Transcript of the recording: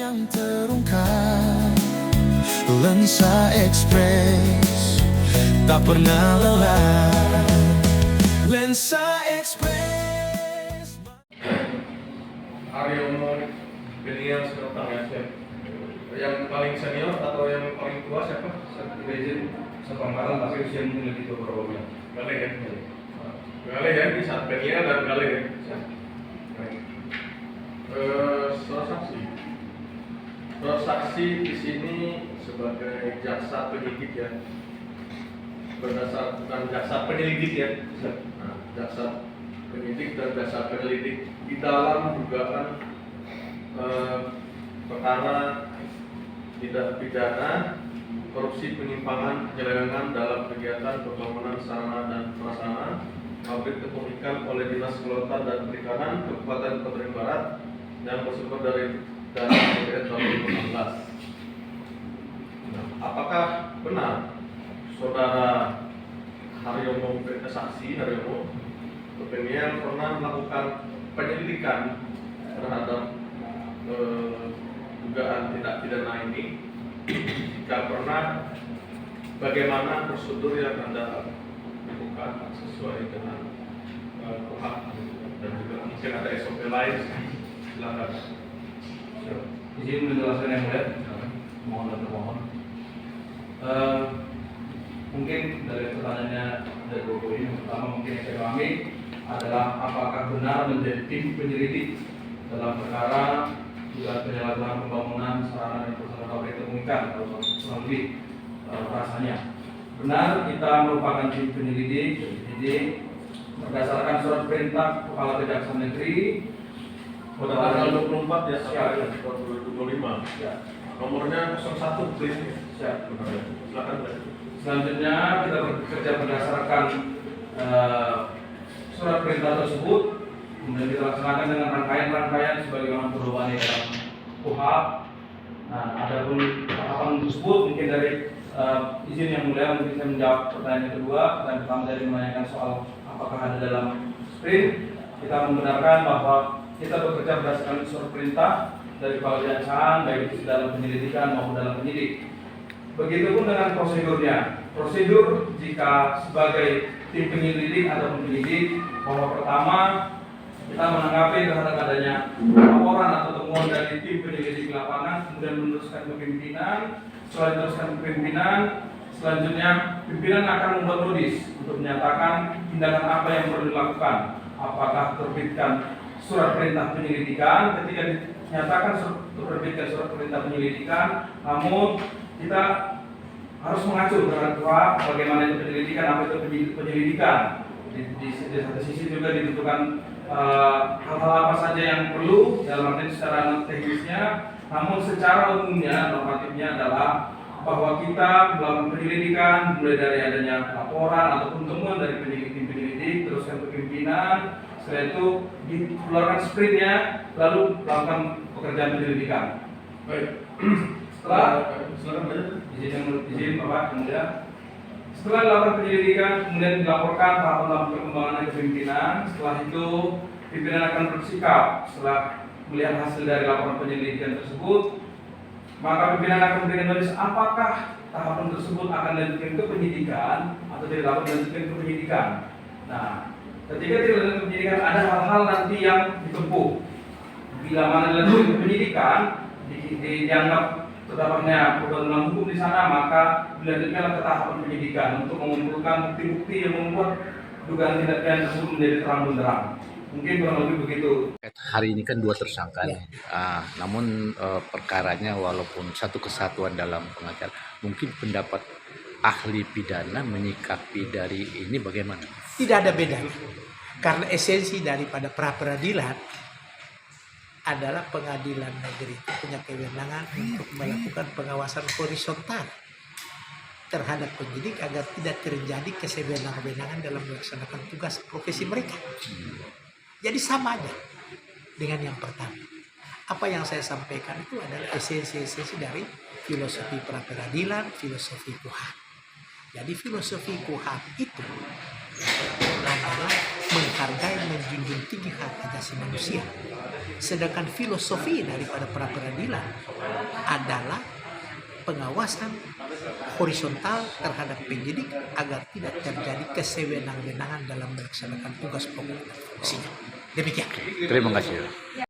yang terungkap. Lensa Express tak pernah lelah. Lensa Express. Haryono Benian Sekretang ya, Chef. Yang paling senior atau yang paling tua siapa? Legend sepangkalan tapi usia mungkin lebih tua berapa? Gale ya? Gale ya, di saat Benian dan Gale ya? Saksi di sini sebagai jaksa penyidik ya, berdasarkan jaksa penyelidik ya, jaksa penyidik dan jaksa penyelidik di dalam dugaan perkara tindak pidana korupsi penyimpangan penyelewengan dalam kegiatan pembangunan sarana dan prasarana pabrik tepung ikan oleh Dinas Kelautan dan Perikanan Kabupaten Kota Barat yang bersumber dari dana APBN tahun 2016. Apakah benar saudara Haryono saksi Haryono Benian pernah melakukan penyelidikan terhadap dugaan tindak pidana ini? Jika pernah, bagaimana prosedur yang Anda lakukan sesuai dengan KUHP dan juga mungkin ada SOP lain? Silakan. Izin menjelaskan yang mulia, mohon dan termohon. Mungkin dari pertanyaannya ada dua poin. Yang pertama mungkin yang saya pahami adalah apakah benar menjadi tim penyelidik dalam perkara dugaan penyalahgunaan pembangunan sarana dan prasarana pabrik tepung ikan atau kurang lebih rasanya. Benar, kita merupakan tim penyelidik berdasarkan surat perintah Kepala Kejaksaan Negeri pada tanggal 24 ya, tahun 2025. Ya. Nomornya 01 please. Siap. Silakan. Selanjutnya kita bekerja berdasarkan surat perintah tersebut, kemudian kita laksanakan dengan rangkaian-rangkaian sebagaimana perubahan dalam KUHP. Nah, adapun tahapan tersebut mungkin dari izin yang mulia mungkin saya menjawab pertanyaan yang kedua. Pertanyaan pertama dari menanyakan soal apakah ada dalam sprint. Kita membenarkan bahwa kita bekerja berdasarkan surat perintah dari Kepala Kejaksaan baik itu dalam penyelidikan maupun dalam penyidik. Begitupun dengan prosedurnya. Prosedur jika sebagai tim penyelidik atau penyidik bahwa pertama kita menanggapi terhadap adanya laporan atau temuan dari tim penyelidik lapangan, kemudian meneruskan ke pimpinan. Setelah diteruskan ke pimpinan, selanjutnya pimpinan akan membuat notis untuk menyatakan tindakan apa yang perlu dilakukan. Apakah terbitkan surat perintah penyelidikan? Ketika dinyatakan terbitkan surat perintah penyelidikan, namun kita harus mengacu terhadap bagaimana itu penyelidikan, apa itu penyelidikan. Di satu sisi juga ditentukan hal-hal apa saja yang perlu dalam arti secara teknisnya, namun secara umumnya normatifnya adalah bahwa kita melakukan penyelidikan mulai dari adanya laporan ataupun temuan dari penyelidik, teruskan ke pimpinan, setelah itu dikeluarkan sprintnya, lalu melakukan pekerjaan penyelidikan. Baik. Setelah Silakan. izin Bapak kemudian setelah dilakukan penyelidikan kemudian dilaporkan tahapan perkembangan ke pimpinan. Setelah itu pimpinan akan bersikap setelah melihat hasil dari laporan penyelidikan tersebut, maka pimpinan akan memberikan notis apakah tahapan tersebut akan dilanjutkan ke penyidikan atau tidak dapat dilanjutkan ke penyidikan. Nah, ketika tidak dilanjutkan ke penyidikan ada hal-hal nanti yang ditempuh. Bila mana dilanjutkan ke penyidikan dianggap terdapatnya perbuatan hukum di sana, maka dilanjutkanlah ke tahapan penyidikan untuk mengumpulkan bukti-bukti yang membuat dugaan tindak pidana tersebut menjadi terang benderang. Mungkin kurang lebih begitu. Hari ini kan 2 tersangka, namun perkaranya walaupun satu kesatuan dalam pengacara, mungkin pendapat ahli pidana menyikapi dari ini bagaimana? Tidak ada bedanya, karena esensi daripada pra peradilan adalah pengadilan negeri itu punya kewenangan untuk melakukan pengawasan horizontal terhadap penyidik agar tidak terjadi kesewenang-wenangan dalam melaksanakan tugas profesi mereka. Jadi sama aja dengan yang pertama. Apa yang saya sampaikan itu adalah esensi-esensi dari filosofi pra peradilan, filosofi KUHP. Jadi filosofi KUHP itu adalah menghargai, menjunjung tinggi hak asasi manusia. Sedangkan filosofi daripada pra peradilan adalah pengawasan horizontal terhadap penyidik agar tidak terjadi kesewenang-wenangan dalam melaksanakan tugas pokok dan fungsinya. Demikian. Terima kasih.